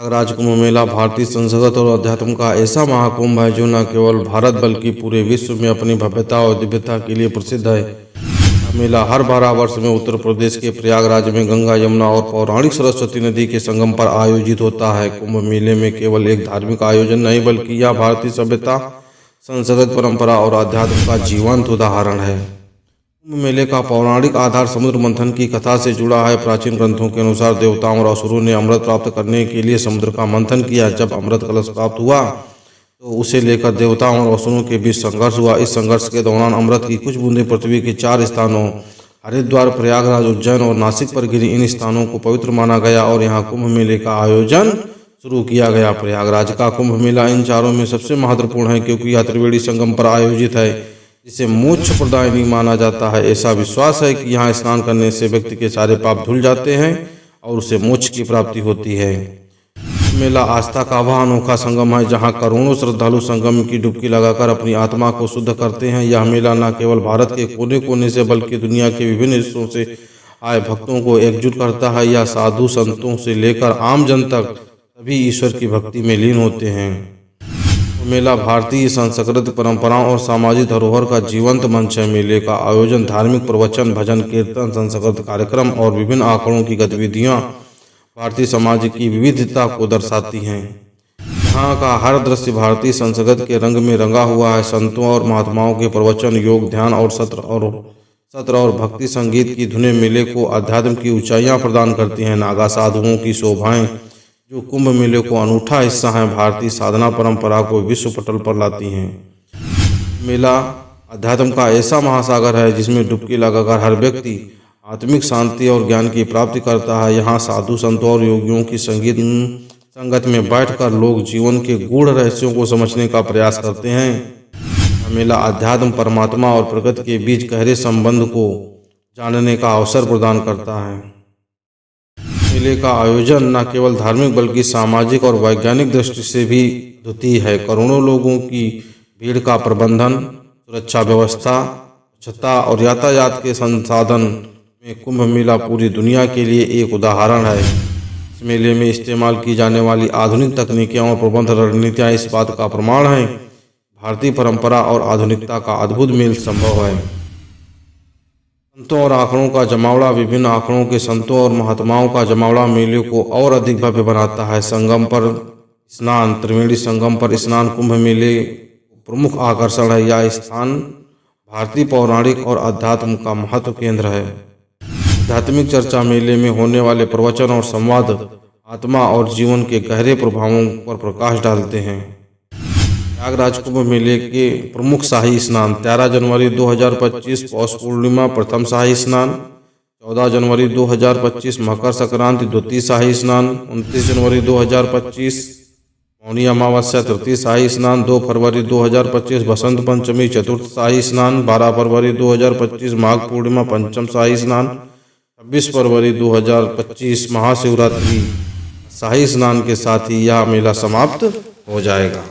प्रयागराज कुंभ मेला भारतीय संस्कृत और अध्यात्म का ऐसा महाकुंभ है जो न केवल भारत बल्कि पूरे विश्व में अपनी भव्यता और दिव्यता के लिए प्रसिद्ध है। यह मेला हर 12 वर्ष में उत्तर प्रदेश के प्रयागराज में गंगा, यमुना और पौराणिक सरस्वती नदी के संगम पर आयोजित होता है। कुंभ मेले में केवल एक धार्मिक आयोजन नहीं बल्कि यह भारतीय सभ्यता, संस्कृत, परंपरा और अध्यात्म का जीवंत उदाहरण है। कुंभ मेले का पौराणिक आधार समुद्र मंथन की कथा से जुड़ा है। प्राचीन ग्रंथों के अनुसार देवताओं और असुरों ने अमृत प्राप्त करने के लिए समुद्र का मंथन किया। जब अमृत कलश प्राप्त हुआ तो उसे लेकर देवताओं और असुरों के बीच संघर्ष हुआ। इस संघर्ष के दौरान अमृत की कुछ बूंदें पृथ्वी के 4 स्थानों हरिद्वार, प्रयागराज, उज्जैन और नासिक पर गिरी। इन स्थानों को पवित्र माना गया और यहाँ कुंभ मेले का आयोजन शुरू किया गया। प्रयागराज का कुंभ मेला इन चारों में सबसे महत्वपूर्ण है क्योंकि यह त्रिवेणी संगम पर आयोजित है, जिसे मोक्ष प्रदायिनी माना जाता है। ऐसा विश्वास है कि यहाँ स्नान करने से व्यक्ति के सारे पाप धुल जाते हैं और उसे मोक्ष की प्राप्ति होती है। मेला आस्था का वह अनोखा संगम है जहाँ करोड़ों श्रद्धालु संगम की डुबकी लगाकर अपनी आत्मा को शुद्ध करते हैं। यह मेला न केवल भारत के कोने कोने से बल्कि दुनिया के विभिन्न हिस्सों से आए भक्तों को एकजुट करता है। यह साधु संतों से लेकर आम जन तक सभी ईश्वर की भक्ति में लीन होते हैं। मेला भारतीय संस्कृति, परंपराओं और सामाजिक धरोहर का जीवंत मंच है। मेले का आयोजन धार्मिक प्रवचन, भजन, कीर्तन, सांस्कृतिक कार्यक्रम और विभिन्न आखड़ों की गतिविधियां भारतीय समाज की विविधता को दर्शाती हैं। यहाँ का हर दृश्य भारतीय संस्कृति के रंग में रंगा हुआ है। संतों और महात्माओं के प्रवचन, योग, ध्यान और सत्र और भक्ति संगीत की धुनें मेले को अध्यात्म की ऊंचाइयां प्रदान करती हैं। नागा साधुओं की शोभाएं जो कुंभ मेले को अनूठा हिस्सा है, भारतीय साधना परंपरा को विश्व पटल पर लाती हैं। मेला अध्यात्म का ऐसा महासागर है जिसमें डुबकी लगाकर हर व्यक्ति आत्मिक शांति और ज्ञान की प्राप्ति करता है। यहाँ साधु संतों और योगियों की संगत में बैठकर लोग जीवन के गूढ़ रहस्यों को समझने का प्रयास करते हैं। मेला अध्यात्म, परमात्मा और प्रकृति के बीच गहरे संबंध को जानने का अवसर प्रदान करता है। मेले का आयोजन न केवल धार्मिक बल्कि सामाजिक और वैज्ञानिक दृष्टि से भी अद्वितीय है। करोड़ों लोगों की भीड़ का प्रबंधन, सुरक्षा व्यवस्था, स्वच्छता और यातायात के संसाधन में कुंभ मेला पूरी दुनिया के लिए एक उदाहरण है। इस मेले में इस्तेमाल की जाने वाली आधुनिक तकनीकें और प्रबंध रणनीतियाँ इस बात का प्रमाण है भारतीय परंपरा और आधुनिकता का अद्भुत मेल संभव है। संतों और आखड़ों का जमावड़ा, विभिन्न आखड़ों के संतों और महात्माओं का जमावड़ा मेले को और अधिक भव्य बनाता है। संगम पर स्नान, त्रिवेणी संगम पर स्नान कुंभ मेले प्रमुख आकर्षण है। यह स्थान भारतीय पौराणिक और अध्यात्म का महत्व केंद्र है। आध्यात्मिक चर्चा, मेले में होने वाले प्रवचन और संवाद आत्मा और जीवन के गहरे प्रभावों पर प्रकाश डालते हैं। प्रयागराज कुंभ मेले के प्रमुख शाही स्नान: 13 जनवरी 2025 पौष पूर्णिमा प्रथम शाही स्नान, 14 जनवरी 2025 मकर संक्रांति द्वितीय शाही स्नान, 29 जनवरी 2025 मौनी अमावस्या तृतीय शाही स्नान, 2 फरवरी 2025 बसंत पंचमी चतुर्थ शाही स्नान, 12 फरवरी 2025 माघ पूर्णिमा पंचम शाही स्नान, 26 फरवरी 2025 महाशिवरात्रि शाही स्नान के साथ ही यह मेला समाप्त हो जाएगा।